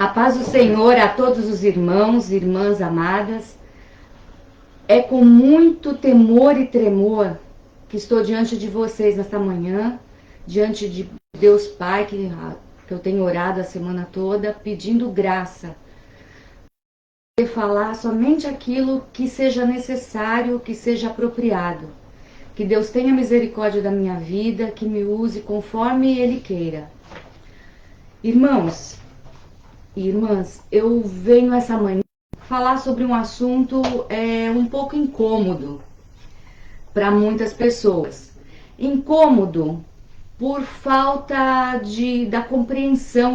A paz do Senhor a todos os irmãos e irmãs amadas. É com muito temor e tremor que estou diante de vocês nesta manhã, diante de Deus Pai, que eu tenho orado a semana toda, pedindo graça de falar somente aquilo que seja necessário, que seja apropriado. Que Deus tenha misericórdia da minha vida, que me use conforme Ele queira. Irmãos e irmãs, eu venho essa manhã falar sobre um assunto um pouco incômodo para muitas pessoas. Incômodo por falta da compreensão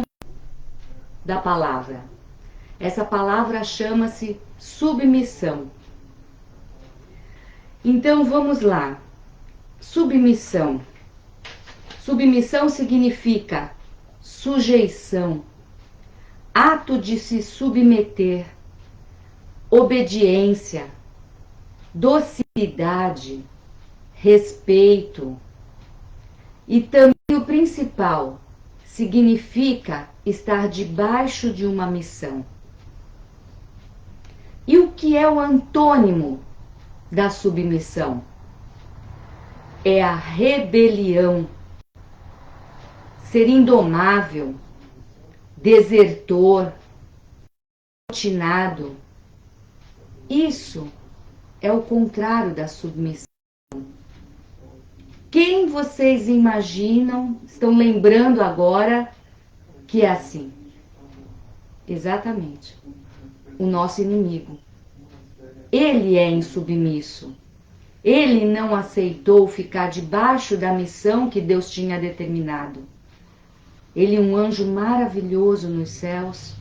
da palavra. Essa palavra chama-se submissão. Então vamos lá. Submissão. Submissão significa sujeição, ato de se submeter, obediência, docilidade, respeito. E também o principal, significa estar debaixo de uma missão. E o que é o antônimo da submissão? É a rebelião, ser indomável, desertor, obstinado. Isso é o contrário da submissão. Quem vocês imaginam, estão lembrando agora que é assim? Exatamente. O nosso inimigo. Ele é insubmisso. Ele não aceitou ficar debaixo da missão que Deus tinha determinado. Ele, um anjo maravilhoso nos céus,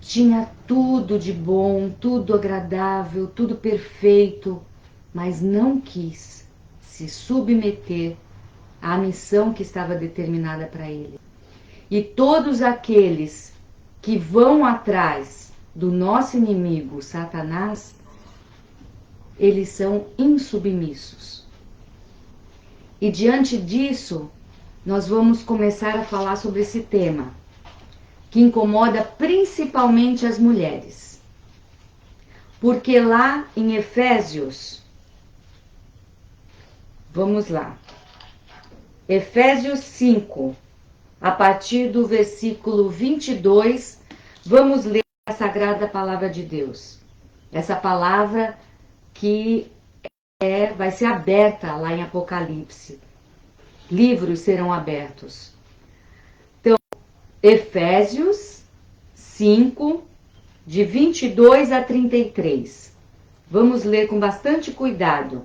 tinha tudo de bom, tudo agradável, tudo perfeito, mas não quis se submeter à missão que estava determinada para ele. E todos aqueles que vão atrás do nosso inimigo, Satanás, eles são insubmissos. E diante disso, nós vamos começar a falar sobre esse tema, que incomoda principalmente as mulheres. Porque lá em Efésios, vamos lá, Efésios 5, a partir do versículo 22, vamos ler a Sagrada Palavra de Deus. Essa palavra que vai ser aberta lá em Apocalipse. Livros serão abertos. Então, Efésios 5, de 22 a 33. Vamos ler com bastante cuidado.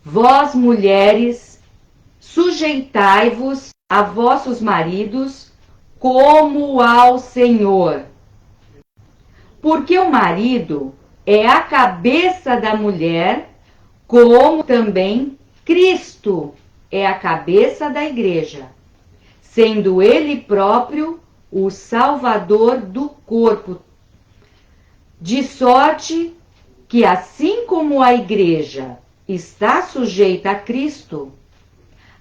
Vós, mulheres, sujeitai-vos a vossos maridos como ao Senhor. Porque o marido é a cabeça da mulher, como também Cristo é a cabeça da igreja, sendo ele próprio o Salvador do corpo. De sorte que, assim como a igreja está sujeita a Cristo,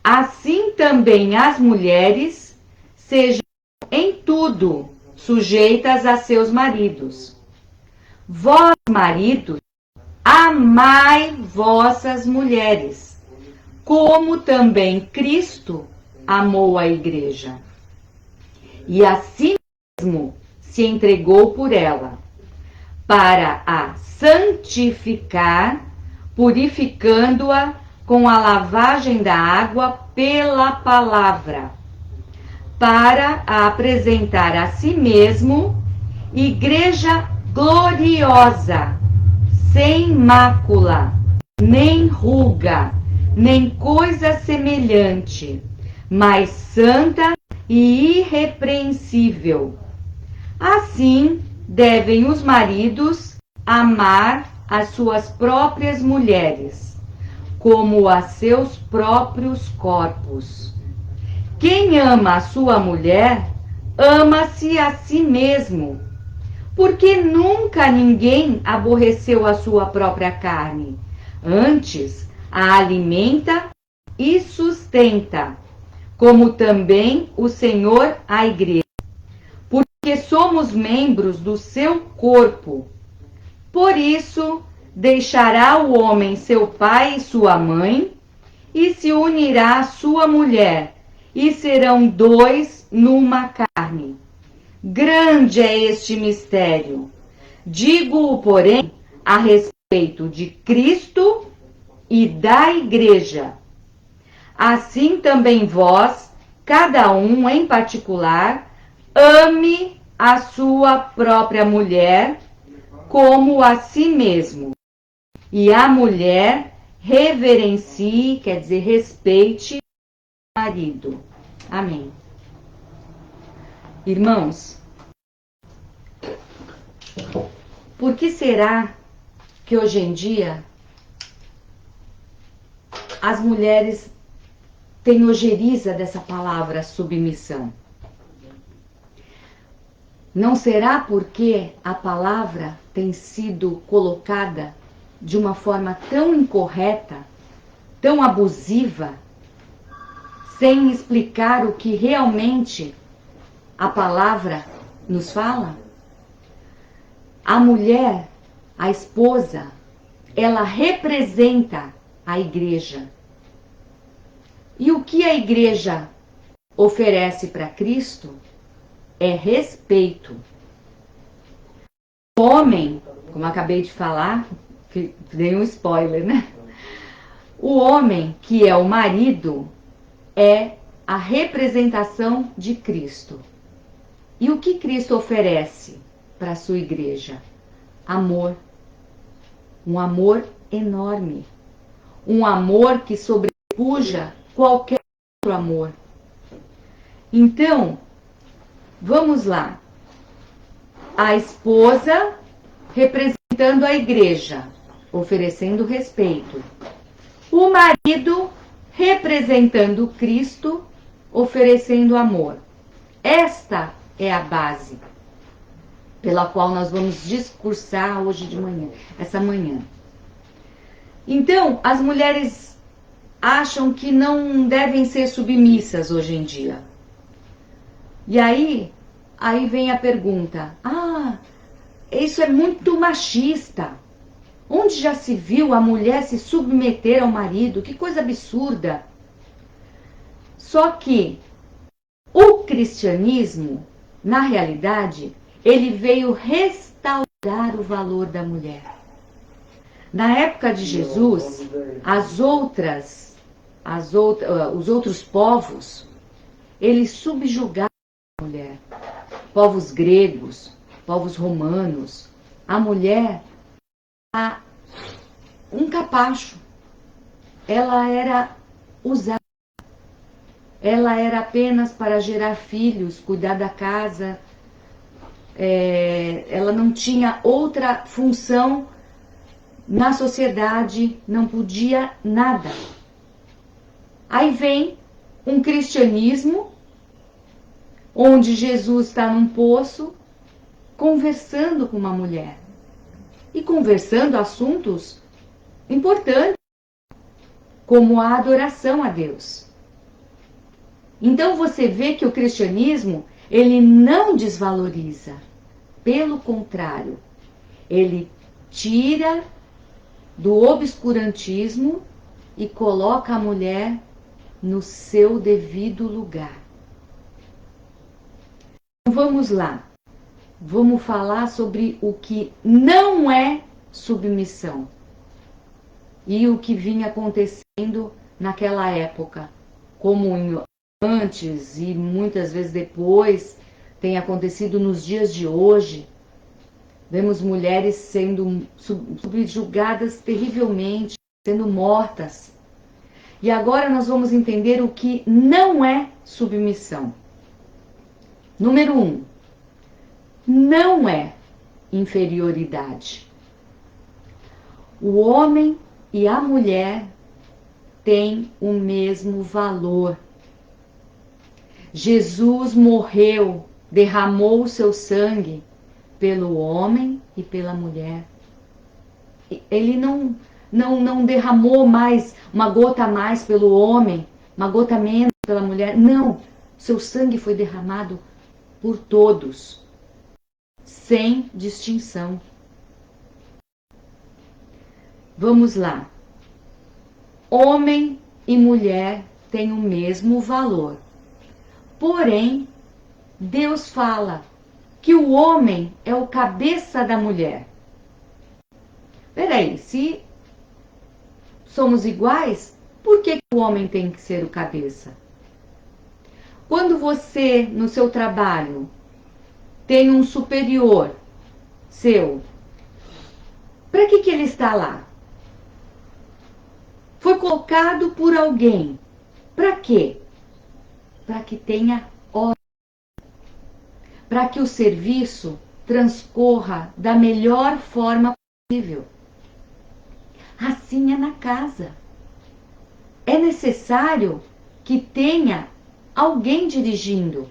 assim também as mulheres sejam em tudo sujeitas a seus maridos. Vós, maridos, amai vossas mulheres, como também Cristo amou a igreja, e a si mesmo se entregou por ela, para a santificar, purificando-a com a lavagem da água pela palavra, para a apresentar a si mesmo igreja gloriosa, sem mácula, nem ruga, nem coisa semelhante, mas santa e irrepreensível. Assim devem os maridos amar as suas próprias mulheres, como a seus próprios corpos. Quem ama a sua mulher, ama-se a si mesmo, porque nunca ninguém aborreceu a sua própria carne, antes a alimenta e sustenta, como também o Senhor a igreja. Porque membros do seu corpo. Por isso, deixará o homem seu pai e sua mãe, e se unirá à sua mulher, e serão dois numa carne. Grande é este mistério. Digo-o, porém, a respeito de Cristo e da Igreja. Assim também vós, cada um em particular, ame a sua própria mulher como a si mesmo. E a mulher reverencie, quer dizer, respeite o marido. Amém. Irmãos, por que será que hoje em dia as mulheres têm ojeriza dessa palavra submissão? Não será porque a palavra tem sido colocada de uma forma tão incorreta, tão abusiva, sem explicar o que realmente a palavra nos fala? A mulher, a esposa, ela representa a igreja. E o que a igreja oferece para Cristo é respeito. O homem, como acabei de falar, que dei um spoiler, né? O homem, que é o marido, é a representação de Cristo. E o que Cristo oferece para a sua igreja? Amor. Um amor enorme. Um amor que sobrepuja qualquer outro amor. Então, vamos lá. A esposa representando a igreja, oferecendo respeito. O marido representando Cristo, oferecendo amor. Esta é a base pela qual nós vamos discursar hoje de manhã, essa manhã. Então, as mulheres acham que não devem ser submissas hoje em dia. E aí vem a pergunta: isso é muito machista. Onde já se viu a mulher se submeter ao marido? Que coisa absurda. Só que o cristianismo, na realidade, ele veio restaurar o valor da mulher. Na época de Jesus, os outros povos, eles subjugaram a mulher. Povos gregos, povos romanos, a mulher era um capacho. Ela era usada. Ela era apenas para gerar filhos, cuidar da casa. Ela não tinha outra função na sociedade, não podia nada. Aí vem um cristianismo, onde Jesus está num poço, conversando com uma mulher. E conversando assuntos importantes, como a adoração a Deus. Então você vê que o cristianismo, ele não desvaloriza. Pelo contrário, ele tira do obscurantismo e coloca a mulher no seu devido lugar. Vamos lá. Vamos falar sobre o que não é submissão. E o que vinha acontecendo naquela época. Como antes e muitas vezes depois tem acontecido nos dias de hoje. Vemos mulheres sendo subjugadas terrivelmente, sendo mortas. E agora nós vamos entender o que não é submissão. Número 1. Não é inferioridade. O homem e a mulher têm o mesmo valor. Jesus morreu, derramou o seu sangue pelo homem e pela mulher. Ele não derramou mais, uma gota a mais pelo homem, uma gota a menos pela mulher. Não, seu sangue foi derramado por todos. sem distinção. Vamos lá. Homem e mulher têm o mesmo valor. Porém, Deus fala que o homem é o cabeça da mulher. Peraí, se somos iguais, por que o homem tem que ser o cabeça? Quando você, no seu trabalho, tem um superior seu, para que ele está lá? Foi colocado por alguém. Para quê? Para que tenha ordem. Para que o serviço transcorra da melhor forma possível. Assim é na casa. É necessário que tenha alguém dirigindo.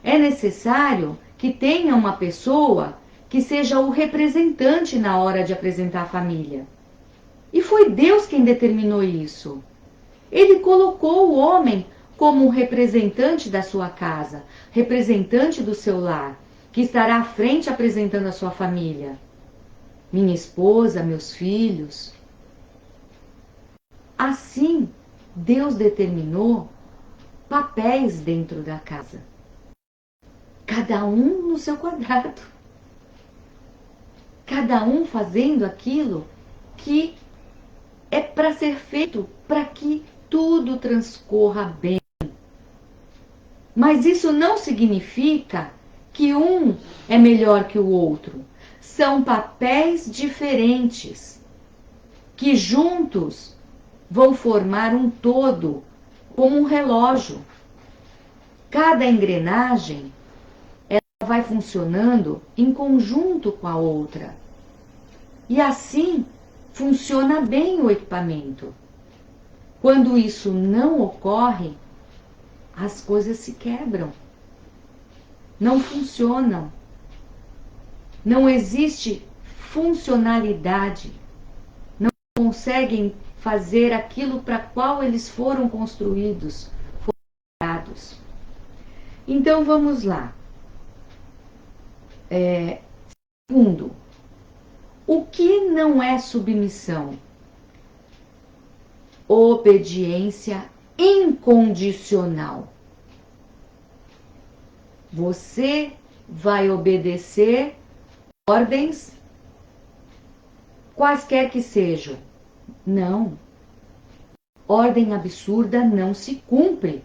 É necessário que tenha uma pessoa que seja o representante na hora de apresentar a família. E foi Deus quem determinou isso. Ele colocou o homem como um representante da sua casa, representante do seu lar, que estará à frente apresentando a sua família. Minha esposa, meus filhos. Assim, Deus determinou papéis dentro da casa. Cada um no seu quadrado. Cada um fazendo aquilo que é para ser feito para que tudo transcorra bem. Mas isso não significa que um é melhor que o outro. São papéis diferentes que juntos vão formar um todo, como um relógio. Cada engrenagem ela vai funcionando em conjunto com a outra. E assim funciona bem o equipamento. Quando isso não ocorre, as coisas se quebram. Não funcionam. Não existe funcionalidade. Não conseguem fazer aquilo para qual eles foram construídos, foram criados. Então vamos lá. Segundo, o que não é submissão? Obediência incondicional. Você vai obedecer ordens, quaisquer que sejam. Não. Ordem absurda não se cumpre.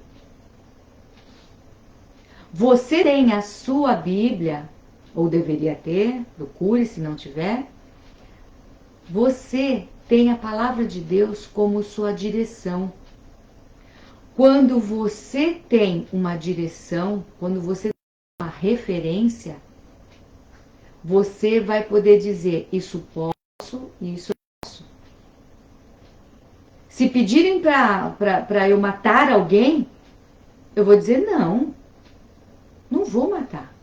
Você tem a sua Bíblia, ou deveria ter, procure se não tiver. Você tem a palavra de Deus como sua direção. Quando você tem uma direção, quando você tem uma referência, você vai poder dizer, isso posso e isso posso. Se pedirem para eu matar alguém, eu vou dizer não, não vou matar.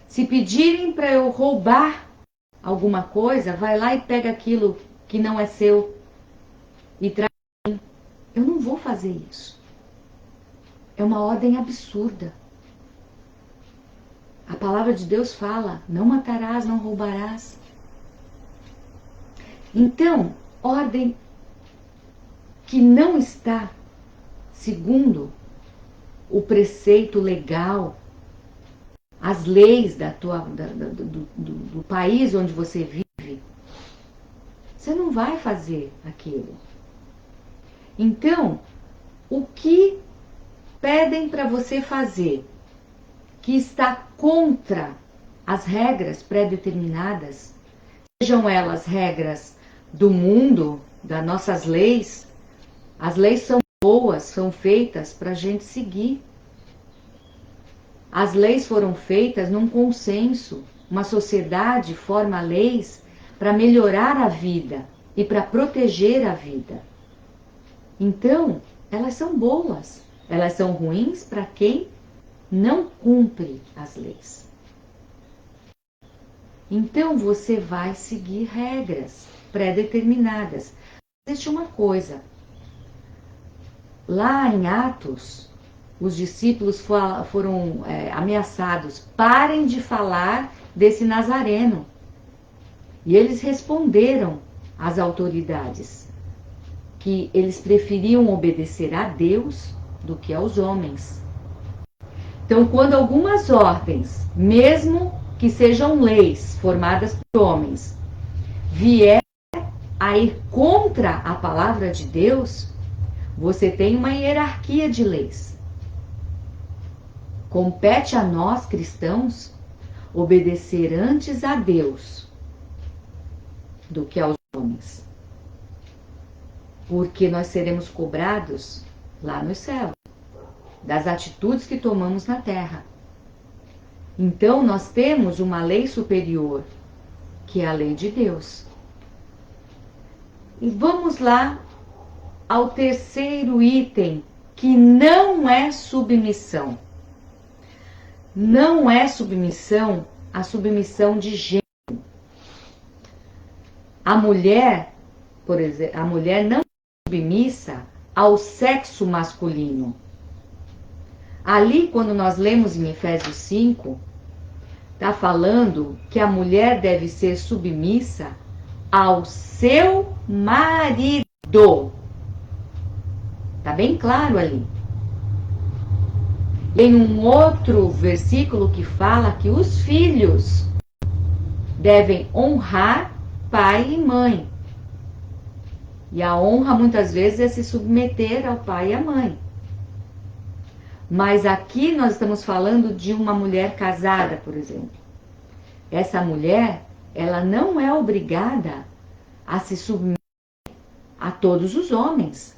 Se pedirem para eu roubar alguma coisa, vai lá e pega aquilo que não é seu e traz. Eu não vou fazer isso. É uma ordem absurda. A palavra de Deus fala, não matarás, não roubarás. Então, ordem que não está segundo o preceito legal, as leis do país onde você vive, você não vai fazer aquilo. Então, o que pedem para você fazer que está contra as regras pré-determinadas, sejam elas regras do mundo, das nossas leis, as leis são boas, são feitas para a gente seguir. As leis foram feitas num consenso. Uma sociedade forma leis para melhorar a vida e para proteger a vida. Então, elas são boas. Elas são ruins para quem não cumpre as leis. Então, você vai seguir regras pré-determinadas. Existe uma coisa. Lá em Atos, os discípulos foram ameaçados: parem de falar desse Nazareno. E eles responderam às autoridades que eles preferiam obedecer a Deus do que aos homens. Então, quando algumas ordens, mesmo que sejam leis formadas por homens, vier a ir contra a palavra de Deus, você tem uma hierarquia de leis. Compete a nós, cristãos, obedecer antes a Deus do que aos homens. Porque nós seremos cobrados lá no céu das atitudes que tomamos na terra. Então, nós temos uma lei superior, que é a lei de Deus. E vamos lá ao terceiro item, que não é submissão. Não é submissão a submissão de gênero. A mulher, por exemplo, a mulher não é submissa ao sexo masculino. Ali, quando nós lemos em Efésios 5, está falando que a mulher deve ser submissa ao seu marido. Está bem claro ali. Tem um outro versículo que fala que os filhos devem honrar pai e mãe. E a honra muitas vezes é se submeter ao pai e à mãe. Mas aqui nós estamos falando de uma mulher casada, por exemplo. Essa mulher, ela não é obrigada a se submeter a todos os homens.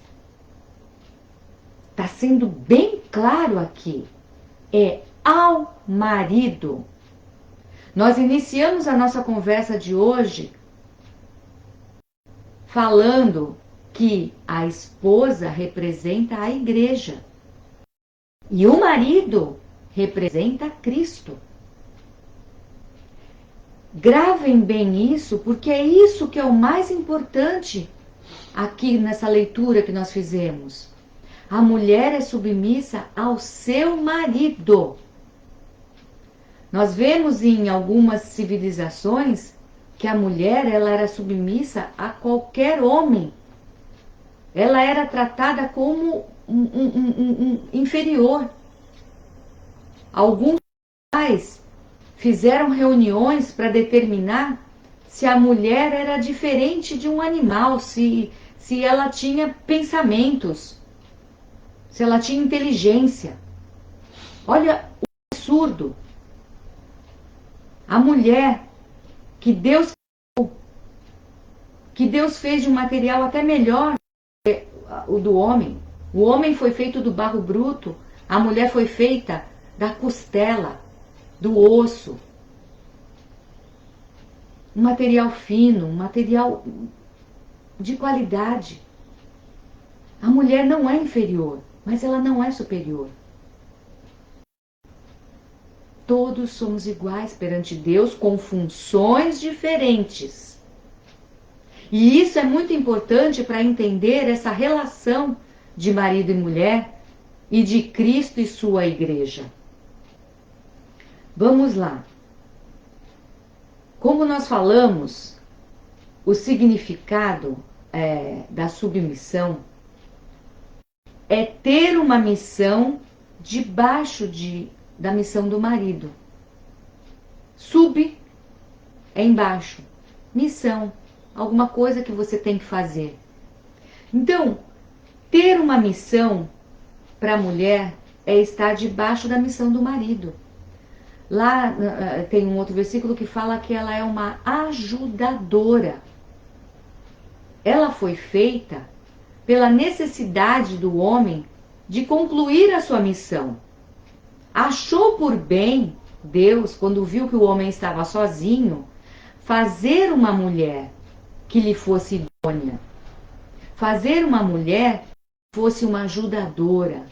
Está sendo bem claro aqui. É ao marido. Nós iniciamos a nossa conversa de hoje falando que a esposa representa a igreja. E o marido representa Cristo. Gravem bem isso, porque é isso que é o mais importante aqui nessa leitura que nós fizemos. A mulher é submissa ao seu marido. Nós vemos em algumas civilizações que a mulher ela era submissa a qualquer homem. Ela era tratada como um inferior. Alguns pais fizeram reuniões para determinar se a mulher era diferente de um animal, se ela tinha pensamentos, se ela tinha inteligência. Olha o absurdo. A mulher que Deus fez de um material até melhor que o do homem. O homem foi feito do barro bruto, a mulher foi feita da costela, do osso. Um material fino, um material de qualidade. A mulher não é inferior, mas ela não é superior. Todos somos iguais perante Deus com funções diferentes. E isso é muito importante para entender essa relação de marido e mulher e de Cristo e sua igreja. Vamos lá. Como nós falamos, o significado da submissão é ter uma missão debaixo da missão do marido. Sub é embaixo. Missão, alguma coisa que você tem que fazer. Então, ter uma missão para a mulher é estar debaixo da missão do marido. Lá tem um outro versículo que fala que ela é uma ajudadora. Ela foi feita pela necessidade do homem de concluir a sua missão. Achou por bem Deus, quando viu que o homem estava sozinho, fazer uma mulher que lhe fosse idônea. Fazer uma mulher que fosse uma ajudadora.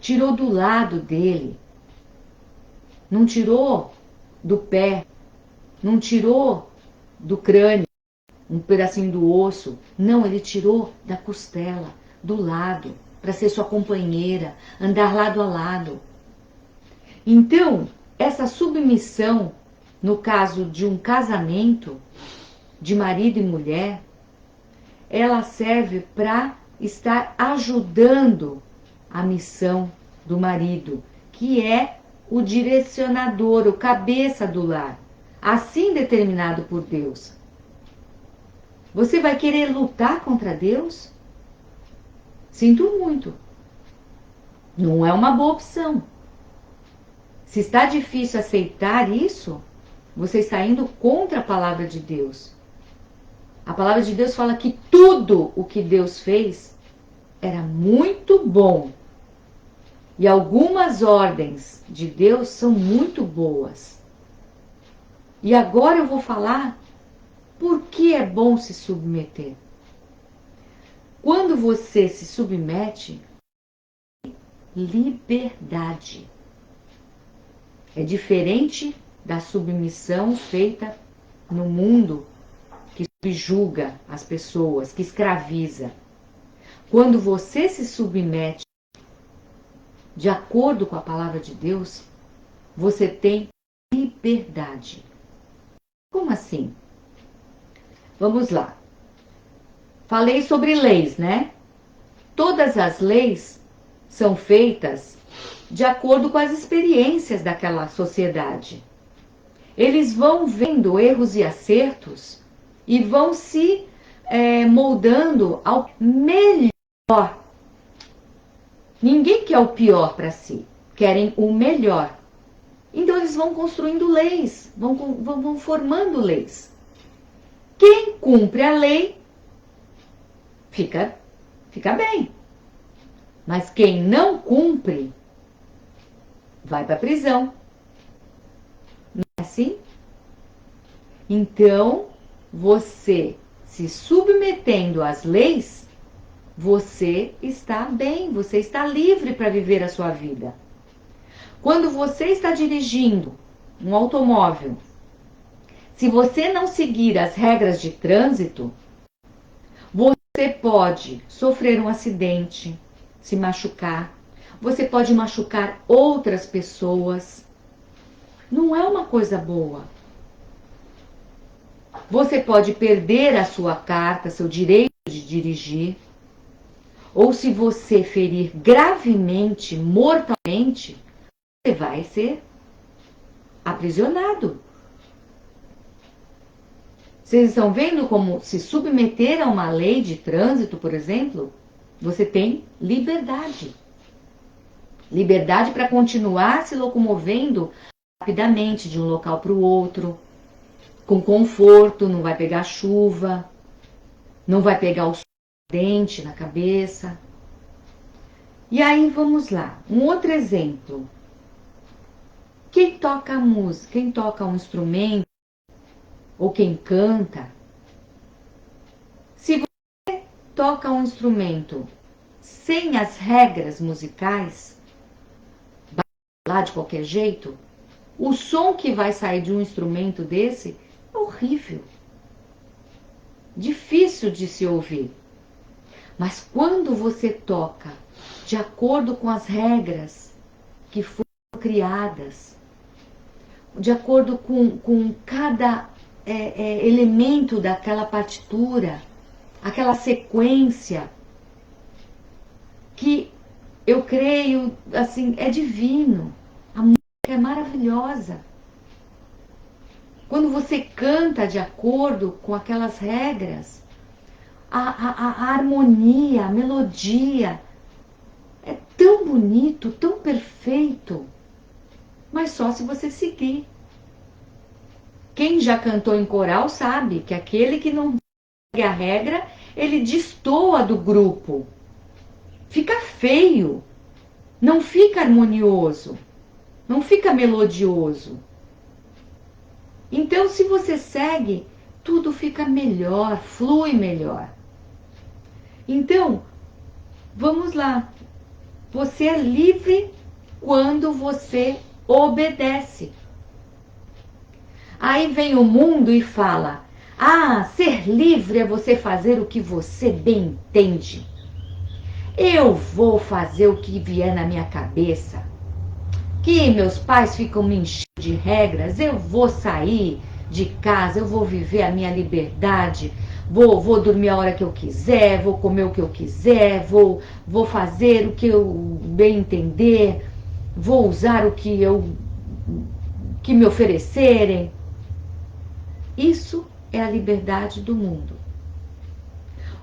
Tirou do lado dele. Não tirou do pé. Não tirou do crânio, um pedacinho do osso. Não, ele tirou da costela, do lado. para ser sua companheira, andar lado a lado. Então, essa submissão, no caso de um casamento, de marido e mulher, ela serve para estar ajudando a missão do marido, que é o direcionador, o cabeça do lar, assim determinado por Deus. Você vai querer lutar contra Deus? Sinto muito. Não é uma boa opção. Se está difícil aceitar isso, você está indo contra a palavra de Deus. A palavra de Deus fala que tudo o que Deus fez era muito bom. E algumas ordens de Deus são muito boas. E agora eu vou falar por que é bom se submeter. Quando você se submete, liberdade. É diferente da submissão feita no mundo que subjuga as pessoas, que escraviza. Quando você se submete de acordo com a palavra de Deus, você tem liberdade. Como assim? Vamos lá. Falei sobre leis, né? Todas as leis são feitas de acordo com as experiências daquela sociedade. Eles vão vendo erros e acertos e vão se moldando ao melhor. Ninguém quer o pior para si, querem o melhor. Então eles vão construindo leis, vão formando leis. Quem cumpre a lei fica bem. Mas quem não cumpre vai para a prisão. Não é assim? Então, você se submetendo às leis, você está bem, você está livre para viver a sua vida. Quando você está dirigindo um automóvel, se você não seguir as regras de trânsito, você pode sofrer um acidente, se machucar, você pode machucar outras pessoas. Não é uma coisa boa. Você pode perder a sua carta, seu direito de dirigir. Ou se você ferir gravemente, mortalmente, você vai ser aprisionado. Vocês estão vendo como se submeter a uma lei de trânsito, por exemplo, você tem liberdade. Liberdade para continuar se locomovendo rapidamente de um local para o outro, com conforto, não vai pegar chuva, não vai pegar o dente na cabeça. E aí vamos lá, um outro exemplo. Quem toca música, quem toca um instrumento, ou quem canta, se você toca um instrumento sem as regras musicais, lá de qualquer jeito, o som que vai sair de um instrumento desse é horrível. Difícil de se ouvir. Mas quando você toca de acordo com as regras que foram criadas, de acordo com cada elemento daquela partitura, aquela sequência, que eu creio, assim, é divino. A música é maravilhosa. Quando você canta de acordo com aquelas regras, a harmonia, a melodia, é tão bonito, tão perfeito, mas só se você seguir. Quem já cantou em coral sabe que aquele que não segue a regra, ele destoa do grupo. Fica feio, não fica harmonioso, não fica melodioso. Então, se você segue, tudo fica melhor, flui melhor. Então, vamos lá. Você é livre quando você obedece. Aí vem o mundo e fala: ah, ser livre é você fazer o que você bem entende. Eu vou fazer o que vier na minha cabeça. Que meus pais ficam me enchendo de regras, eu vou sair de casa, eu vou viver a minha liberdade, vou dormir a hora que eu quiser, vou comer o que eu quiser, vou fazer o que eu bem entender, vou usar o que me oferecerem. Isso é a liberdade do mundo.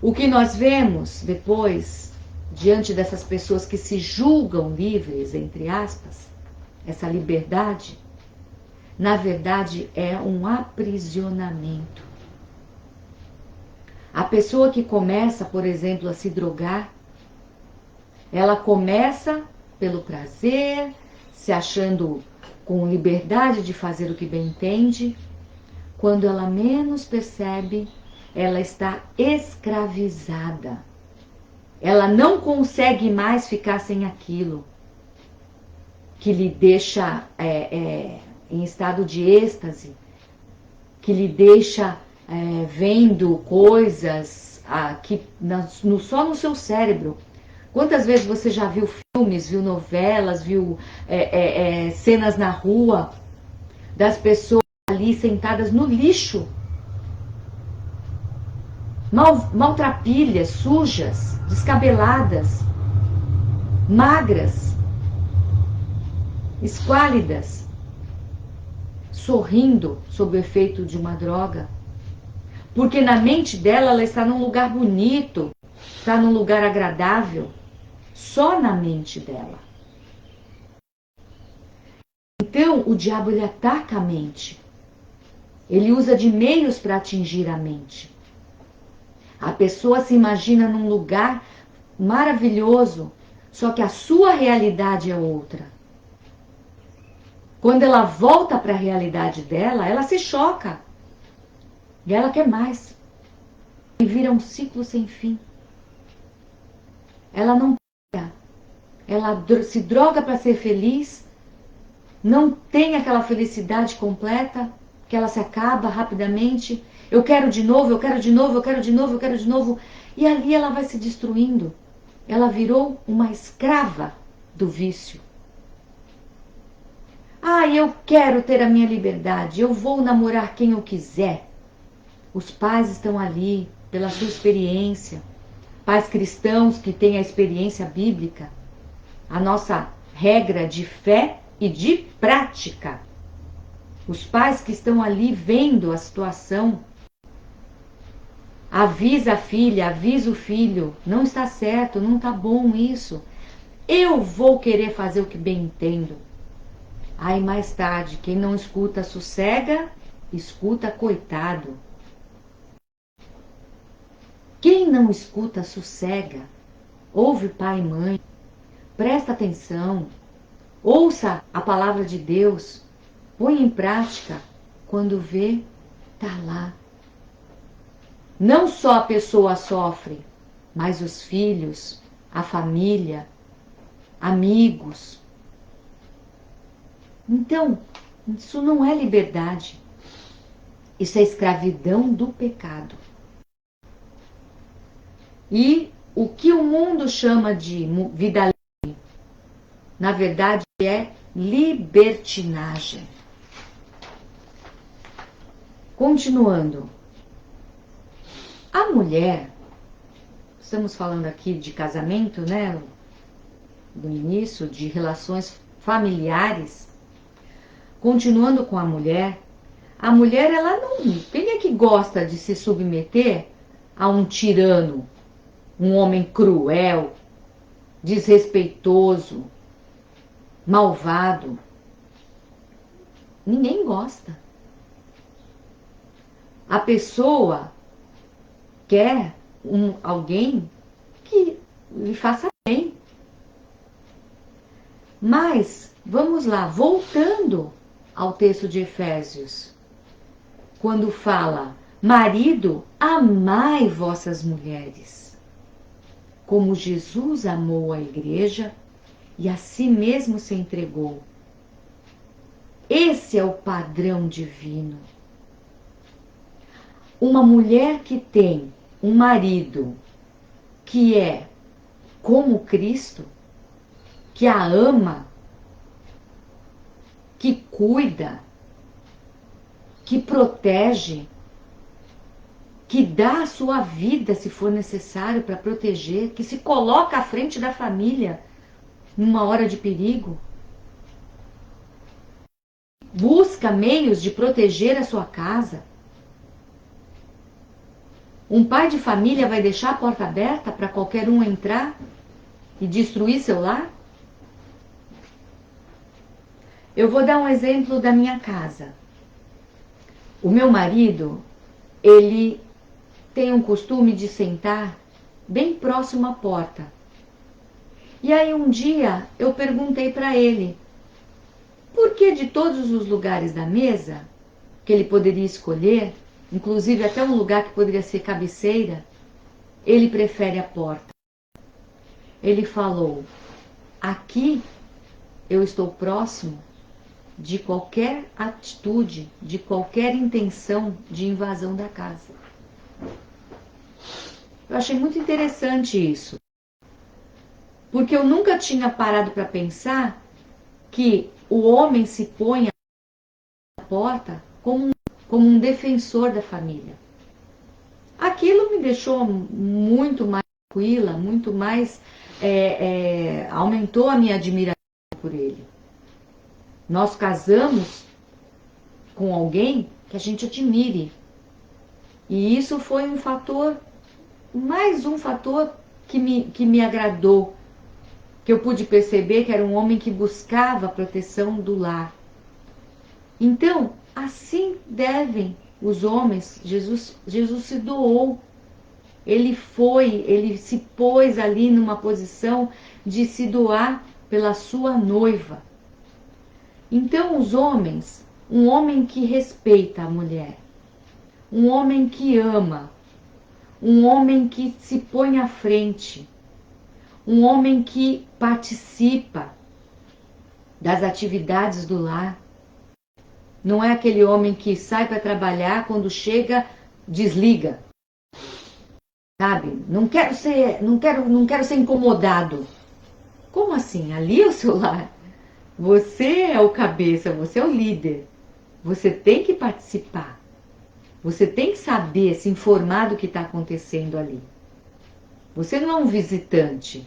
O que nós vemos depois, diante dessas pessoas que se julgam livres, entre aspas, essa liberdade, na verdade é um aprisionamento. A pessoa que começa, por exemplo, a se drogar, ela começa pelo prazer, se achando com liberdade de fazer o que bem entende. Quando ela menos percebe, ela está escravizada. Ela não consegue mais ficar sem aquilo que lhe deixa em estado de êxtase, que lhe deixa vendo coisas só no seu cérebro. Quantas vezes você já viu filmes, viu novelas, viu cenas na rua das pessoas ali sentadas no lixo, maltrapilhas, sujas, descabeladas, magras, esquálidas, sorrindo sob o efeito de uma droga, porque na mente dela ela está num lugar bonito, está num lugar agradável, só na mente dela. Então o diabo ele ataca a mente, ele usa de meios para atingir a mente. A pessoa se imagina num lugar maravilhoso, só que a sua realidade é outra. Quando ela volta para a realidade dela, ela se choca. E ela quer mais. E vira um ciclo sem fim. Ela não para. Ela se droga para ser feliz. Não tem aquela felicidade completa, que ela se acaba rapidamente. Eu quero de novo, eu quero de novo, eu quero de novo, eu quero de novo. E ali ela vai se destruindo. Ela virou uma escrava do vício. Eu quero ter a minha liberdade, eu vou namorar quem eu quiser. Os pais estão ali pela sua experiência, pais cristãos que têm a experiência bíblica, a nossa regra de fé e de prática. Os pais que estão ali vendo a situação, avisa a filha, avisa o filho, não está certo, não está bom isso. Eu vou querer fazer o que bem entendo. Mais tarde, quem não escuta sossega, escuta coitado. Quem não escuta sossega, ouve pai e mãe, presta atenção, ouça a palavra de Deus, põe em prática, quando vê, tá lá. Não só a pessoa sofre, mas os filhos, a família, amigos. Então, isso não é liberdade. Isso é escravidão do pecado. E o que o mundo chama de vida livre, na verdade é libertinagem. Continuando. A mulher, estamos falando aqui de casamento, né? Do início, de relações familiares. Continuando com a mulher ela não... Quem é que gosta de se submeter a um tirano, um homem cruel, desrespeitoso, malvado? Ninguém gosta. A pessoa quer alguém que lhe faça bem. Mas, vamos lá, voltando ao texto de Efésios, quando fala: marido, amai vossas mulheres, como Jesus amou a igreja e a si mesmo se entregou. Esse é o padrão divino. Uma mulher que tem um marido que é como Cristo, que a ama, que cuida, que protege, que dá a sua vida se for necessário para proteger, que se coloca à frente da família numa hora de perigo, busca meios de proteger a sua casa. Um pai de família vai deixar a porta aberta para qualquer um entrar e destruir seu lar? Eu vou dar um exemplo da minha casa. O meu marido, ele tem um costume de sentar bem próximo à porta. E aí um dia eu perguntei para ele, por que de todos os lugares da mesa, que ele poderia escolher, inclusive até um lugar que poderia ser cabeceira, ele prefere a porta? Ele falou, aqui eu estou próximo de qualquer atitude, de qualquer intenção de invasão da casa. Eu achei muito interessante isso, porque eu nunca tinha parado para pensar que o homem se põe à porta como um defensor da família. Aquilo me deixou muito mais tranquila, muito mais aumentou a minha admiração por ele. Nós casamos com alguém que a gente admire. E isso foi um fator, mais um fator que me agradou, que eu pude perceber que era um homem que buscava a proteção do lar. Então, assim devem os homens. Jesus se doou. Ele se pôs ali numa posição de se doar pela sua noiva. Então, os homens, um homem que respeita a mulher, um homem que ama, um homem que se põe à frente, um homem que participa das atividades do lar. Não é aquele homem que sai para trabalhar, quando chega, desliga. Sabe? Não quero ser incomodado. Como assim? Ali é o seu lar. Você é o cabeça, você é o líder. Você tem que participar. Você tem que saber, se informar do que está acontecendo ali. Você não é um visitante.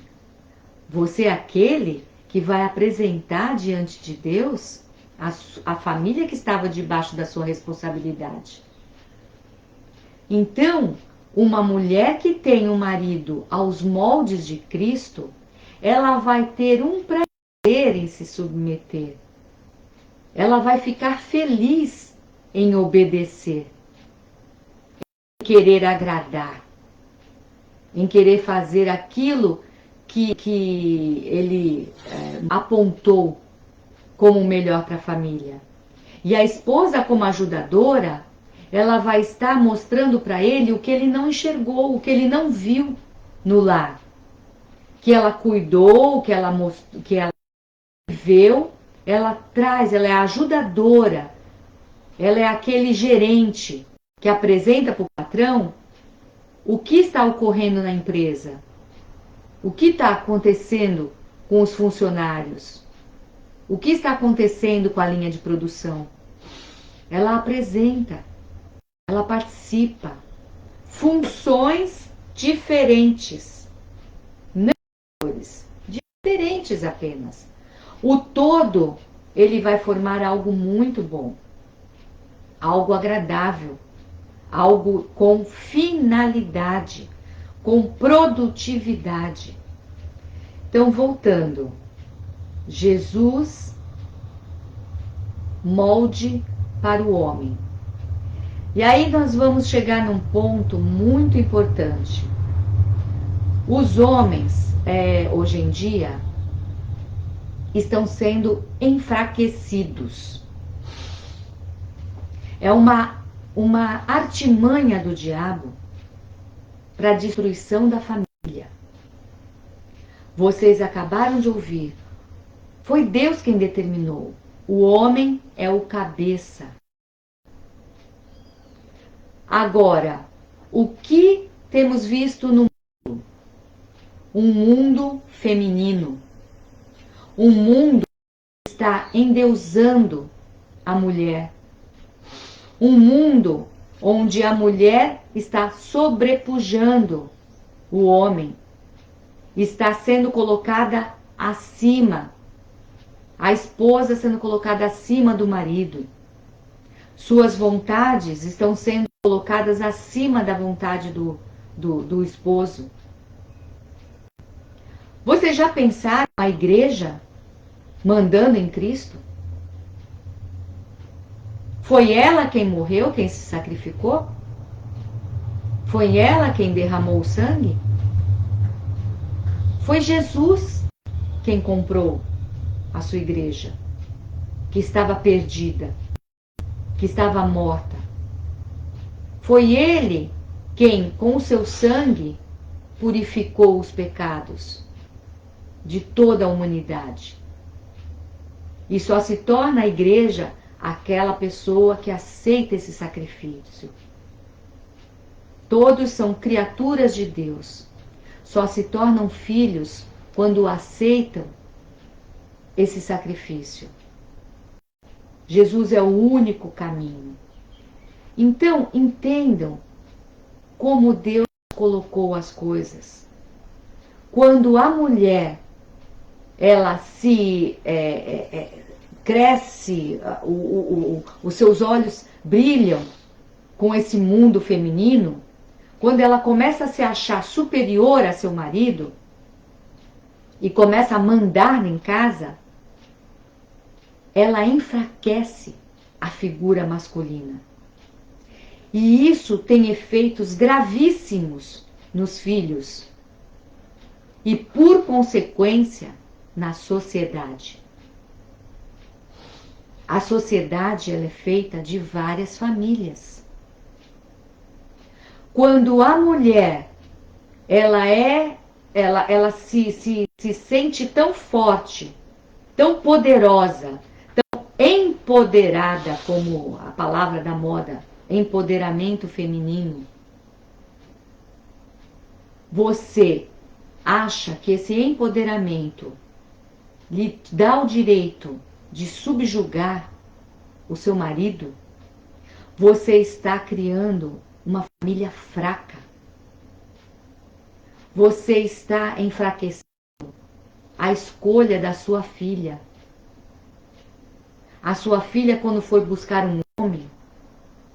Você é aquele que vai apresentar diante de Deus a família que estava debaixo da sua responsabilidade. Então, uma mulher que tem um marido aos moldes de Cristo, ela vai ter um prazer em se submeter. Ela vai ficar feliz em obedecer, em querer agradar, em querer fazer aquilo que ele apontou como o melhor para a família. E a esposa, como ajudadora, ela vai estar mostrando para ele o que ele não enxergou, o que ele não viu no lar. Que ela cuidou, que ela viveu, ela traz, ela é a ajudadora, ela é aquele gerente que apresenta para o patrão o que está ocorrendo na empresa, o que está acontecendo com os funcionários, o que está acontecendo com a linha de produção. Ela apresenta, ela participa. Funções diferentes, não diferentes apenas. O todo, ele vai formar algo muito bom, algo agradável, algo com finalidade, com produtividade. Então, voltando, Jesus, molde para o homem. E aí nós vamos chegar num ponto muito importante. Os homens, hoje em dia, estão sendo enfraquecidos. É uma artimanha do diabo para a destruição da família. Vocês acabaram de ouvir. Foi Deus quem determinou. O homem é o cabeça. Agora, o que temos visto no mundo? um mundo feminino, um mundo que está endeusando a mulher, um mundo onde a mulher está sobrepujando o homem, está sendo colocada acima, a esposa sendo colocada acima do marido. Suas vontades estão sendo colocadas acima da vontade do esposo. Vocês já pensaram a igreja mandando em Cristo? Foi ela quem morreu, quem se sacrificou? Foi ela quem derramou o sangue? Foi Jesus quem comprou a sua igreja, que estava perdida, que estava morta. Foi Ele quem, com o seu sangue, purificou os pecados de toda a humanidade. E só se torna a igreja aquela pessoa que aceita esse sacrifício. Todos são criaturas de Deus. Só se tornam filhos quando aceitam esse sacrifício. Jesus é o único caminho. Então, entendam como Deus colocou as coisas. Quando a mulher, ela se cresce, os seus olhos brilham com esse mundo feminino, quando ela começa a se achar superior a seu marido e começa a mandar em casa, ela enfraquece a figura masculina. E isso tem efeitos gravíssimos nos filhos e, por consequência, na sociedade. A sociedade ela é feita de várias famílias. Quando a mulher ela se sente tão forte, tão poderosa, tão empoderada, como a palavra da moda, empoderamento feminino, você acha que esse empoderamento lhe dá o direito de subjugar o seu marido? Você está criando uma família fraca. Você está enfraquecendo a escolha da sua filha. A sua filha, quando for buscar um homem,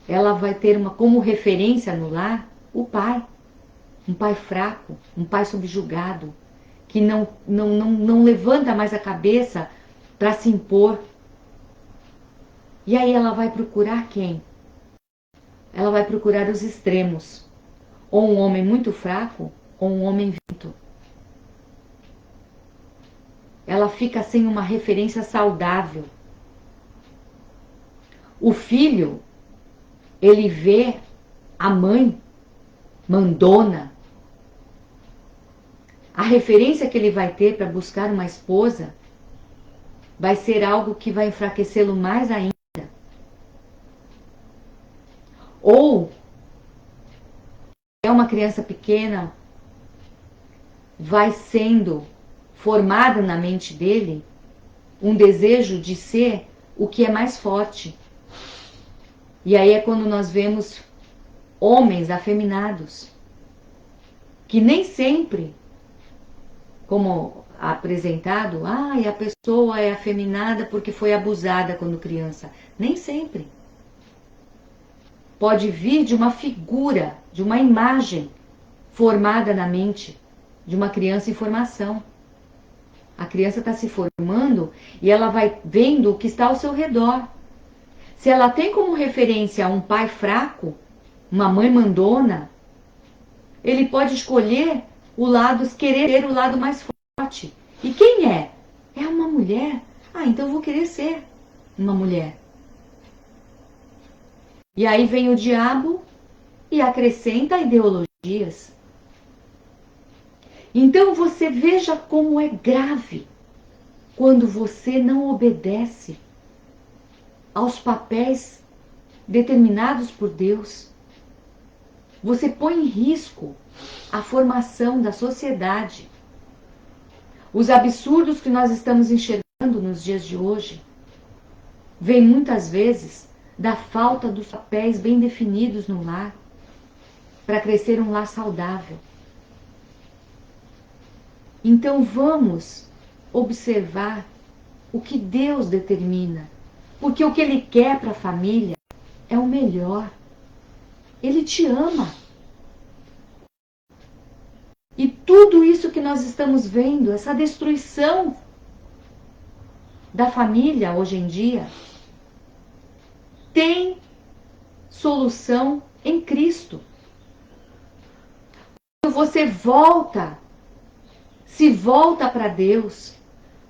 ela vai ter como referência no lar o pai. Um pai fraco, um pai subjugado, que não levanta mais a cabeça para se impor. E aí ela vai procurar quem? Ela vai procurar os extremos. Ou um homem muito fraco, ou um homem violento. Ela fica sem uma referência saudável. O filho, ele vê a mãe mandona. A referência que ele vai ter para buscar uma esposa vai ser algo que vai enfraquecê-lo mais ainda. Ou é uma criança pequena, vai sendo formado na mente dele um desejo de ser o que é mais forte. E aí é quando nós vemos homens afeminados, que nem sempre, como apresentado, a pessoa é afeminada porque foi abusada quando criança. Nem sempre. Pode vir de uma figura, de uma imagem formada na mente de uma criança em formação. A criança está se formando e ela vai vendo o que está ao seu redor. Se ela tem como referência um pai fraco, uma mãe mandona, ele pode escolher querer ter o lado mais forte. E quem é? É uma mulher. Então eu vou querer ser uma mulher. E aí vem o diabo e acrescenta ideologias. Então você veja como é grave quando você não obedece aos papéis determinados por Deus. Você põe em risco a formação da sociedade. Os absurdos que nós estamos enxergando nos dias de hoje vêm muitas vezes da falta dos papéis bem definidos no lar para crescer um lar saudável. Então vamos observar o que Deus determina, porque o que Ele quer para a família é o melhor. Ele te ama. E tudo isso que nós estamos vendo, essa destruição da família hoje em dia, tem solução em Cristo. Quando você se volta para Deus,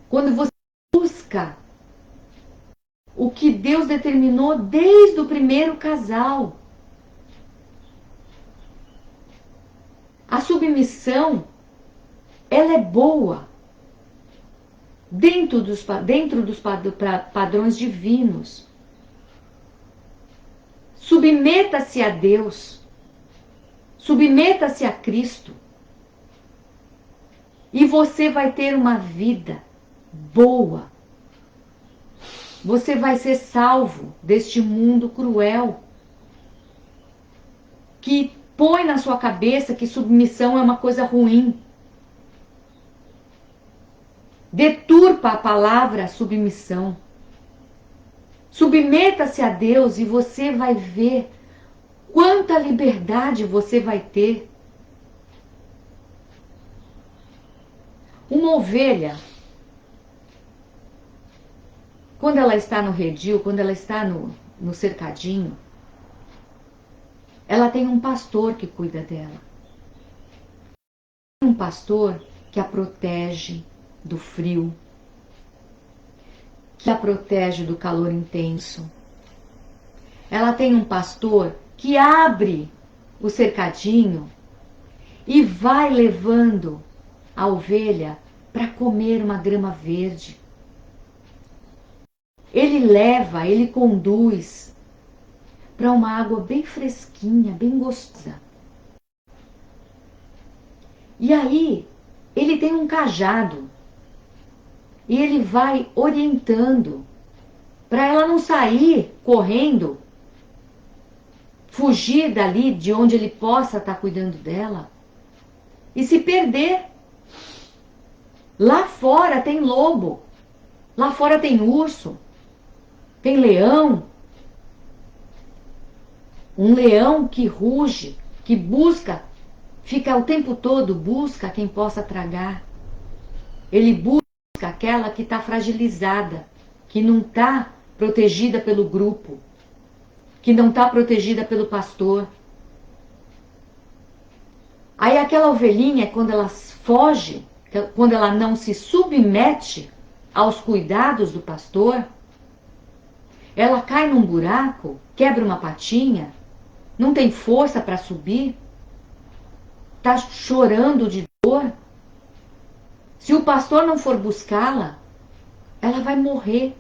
quando você busca o que Deus determinou desde o primeiro casal, a submissão, ela é boa dentro dos padrões divinos. Submeta-se a Deus, submeta-se a Cristo, e você vai ter uma vida boa. Você vai ser salvo deste mundo cruel que põe na sua cabeça que submissão é uma coisa ruim. Deturpa a palavra submissão. Submeta-se a Deus e você vai ver quanta liberdade você vai ter. Uma ovelha, quando ela está no redil, quando ela está no cercadinho, ela tem um pastor que cuida dela. Um pastor que a protege do frio, que a protege do calor intenso. Ela tem um pastor que abre o cercadinho e vai levando a ovelha para comer uma grama verde. Ele leva, ele conduz para uma água bem fresquinha, bem gostosa. E aí, ele tem um cajado e ele vai orientando para ela não sair correndo, fugir dali de onde ele possa estar cuidando dela e se perder. Lá fora tem lobo, lá fora tem urso, tem leão. Um leão que ruge, que busca, fica o tempo todo, busca quem possa tragar. Ele busca aquela que está fragilizada, que não está protegida pelo grupo, que não está protegida pelo pastor. Aí aquela ovelhinha, quando ela foge, quando ela não se submete aos cuidados do pastor, ela cai num buraco, quebra uma patinha, não tem força para subir, está chorando de dor. Se o pastor não for buscá-la, ela vai morrer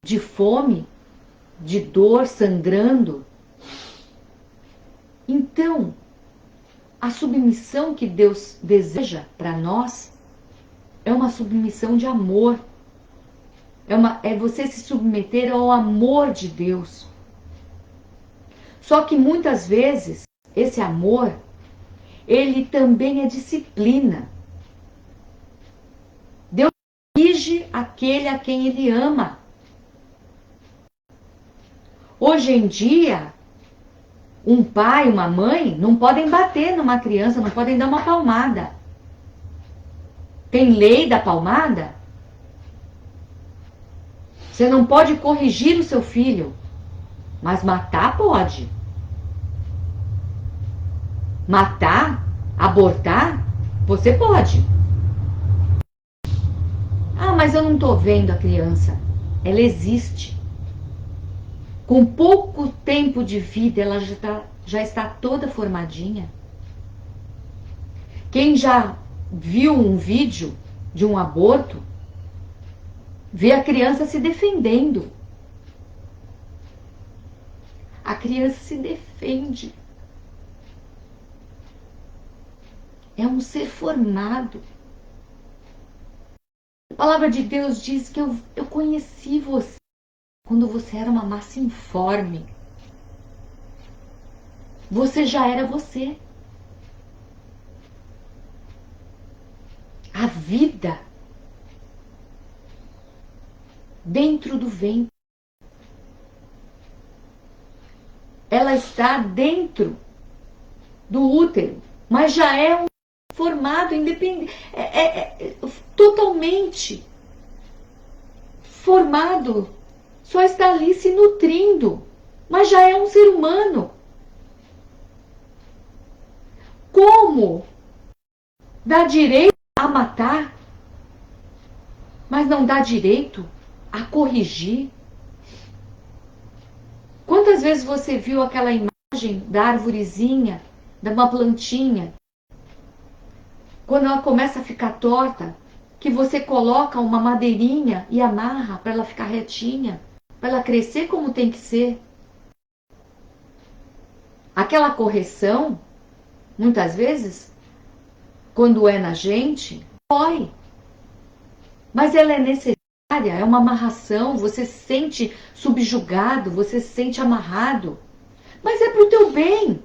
de fome, de dor, sangrando. Então, a submissão que Deus deseja para nós é uma submissão de amor. É você se submeter ao amor de Deus. Só que muitas vezes, esse amor, ele também é disciplina. Deus exige aquele a quem ele ama. Hoje em dia, um pai, uma mãe, não podem bater numa criança, não podem dar uma palmada. Tem lei da palmada? Você não pode corrigir o seu filho, mas matar pode. Matar, abortar, você pode. Ah, mas eu não estou vendo a criança. Ela existe. Com pouco tempo de vida, ela já está toda formadinha. Quem já viu um vídeo de um aborto, vê a criança se defendendo. A criança se defende. É um ser formado. A palavra de Deus diz que eu conheci você quando você era uma massa informe. Você já era você. A vida dentro do ventre. Ela está dentro do útero, mas já é um formado independente, totalmente formado, só está ali se nutrindo, mas já é um ser humano. Como dá direito a matar, mas não dá direito a corrigir? Quantas vezes você viu aquela imagem da arvorezinha, de uma plantinha, quando ela começa a ficar torta, que você coloca uma madeirinha e amarra para ela ficar retinha, para ela crescer como tem que ser? Aquela correção, muitas vezes, quando é na gente, dói. Mas ela é necessária, é uma amarração, você se sente subjugado, você se sente amarrado. Mas é para o teu bem.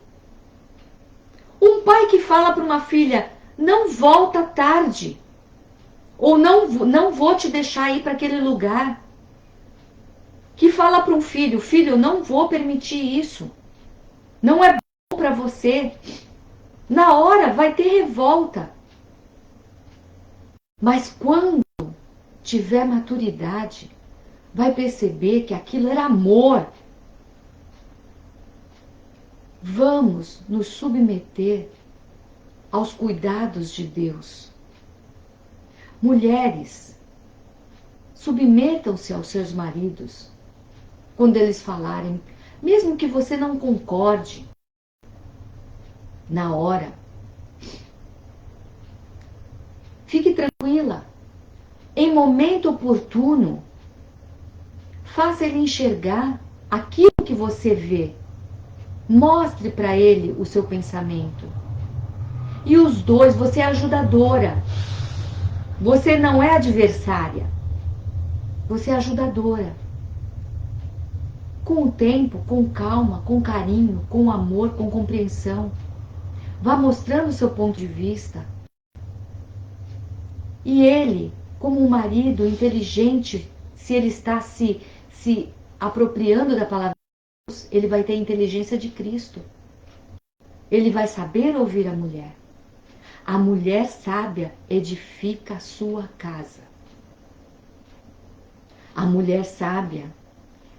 Um pai que fala para uma filha, não volta tarde, ou não vou te deixar ir para aquele lugar. Que fala para um filho, filho, não vou permitir isso. Não é bom para você. Na hora vai ter revolta. Mas quando tiver maturidade, vai perceber que aquilo era amor. Vamos nos submeter aos cuidados de Deus. Mulheres, submetam-se aos seus maridos quando eles falarem, mesmo que você não concorde na hora. Fique tranquila. Em momento oportuno, faça ele enxergar aquilo que você vê. Mostre para ele o seu pensamento. E os dois, você é ajudadora. Você não é adversária. Você é ajudadora. Com o tempo, com calma, com carinho, com amor, com compreensão. Vá mostrando o seu ponto de vista. E ele, como um marido inteligente, se ele está se apropriando da palavra de Deus, ele vai ter a inteligência de Cristo. Ele vai saber ouvir a mulher. A mulher sábia edifica a sua casa. A mulher sábia,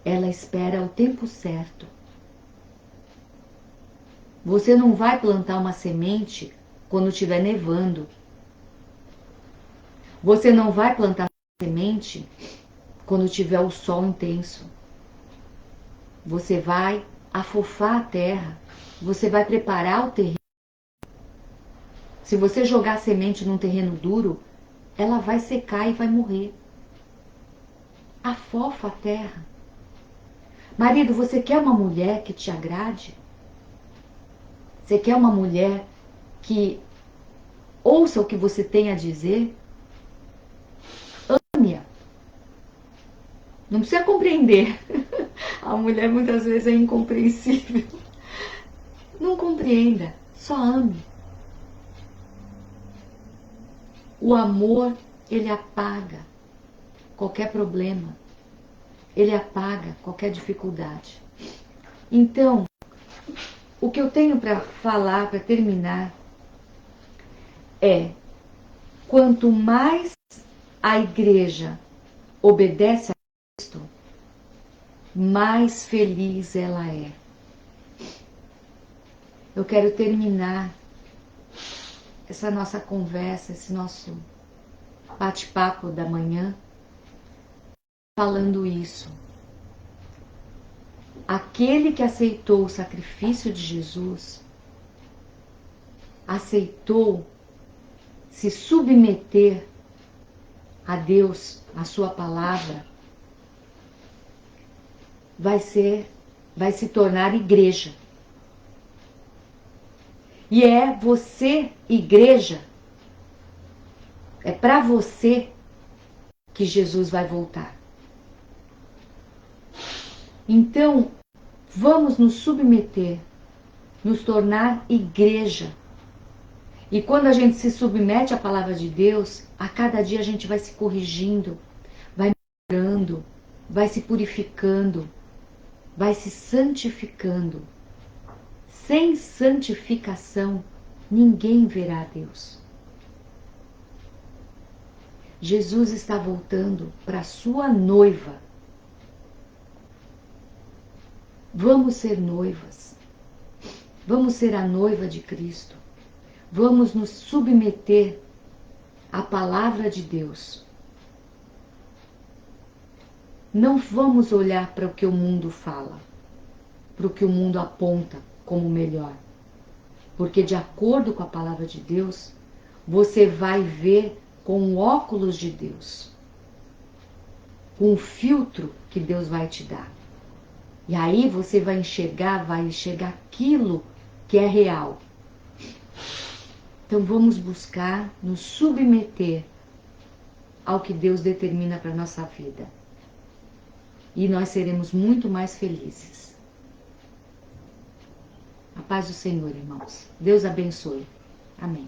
ela espera o tempo certo. Você não vai plantar uma semente quando estiver nevando. Você não vai plantar uma semente quando tiver o sol intenso. Você vai afofar a terra. Você vai preparar o terreno. Se você jogar a semente num terreno duro, ela vai secar e vai morrer. Afofa a terra. Marido, você quer uma mulher que te agrade? Você quer uma mulher que ouça o que você tem a dizer? Ame-a. Não precisa compreender. A mulher muitas vezes é incompreensível. Não compreenda, só ame. O amor, ele apaga qualquer problema. Ele apaga qualquer dificuldade. Então, o que eu tenho para falar, para terminar, é: quanto mais a igreja obedece a Cristo, mais feliz ela é. Eu quero terminar essa nossa conversa, esse nosso bate-papo da manhã, falando isso. Aquele que aceitou o sacrifício de Jesus, aceitou se submeter a Deus, a sua palavra, vai se tornar igreja. E é você, igreja, é para você que Jesus vai voltar. Então, vamos nos submeter, nos tornar igreja. E quando a gente se submete à palavra de Deus, a cada dia a gente vai se corrigindo, vai melhorando, vai se purificando, vai se santificando. Sem santificação, ninguém verá a Deus. Jesus está voltando para a sua noiva. Vamos ser noivas. Vamos ser a noiva de Cristo. Vamos nos submeter à palavra de Deus. Não vamos olhar para o que o mundo fala, para o que o mundo aponta como melhor. Porque de acordo com a palavra de Deus, você vai ver com o óculos de Deus, com o filtro que Deus vai te dar. E aí você vai enxergar aquilo que é real. Então vamos buscar nos submeter ao que Deus determina para a nossa vida. E nós seremos muito mais felizes. A paz do Senhor, irmãos. Deus abençoe. Amém.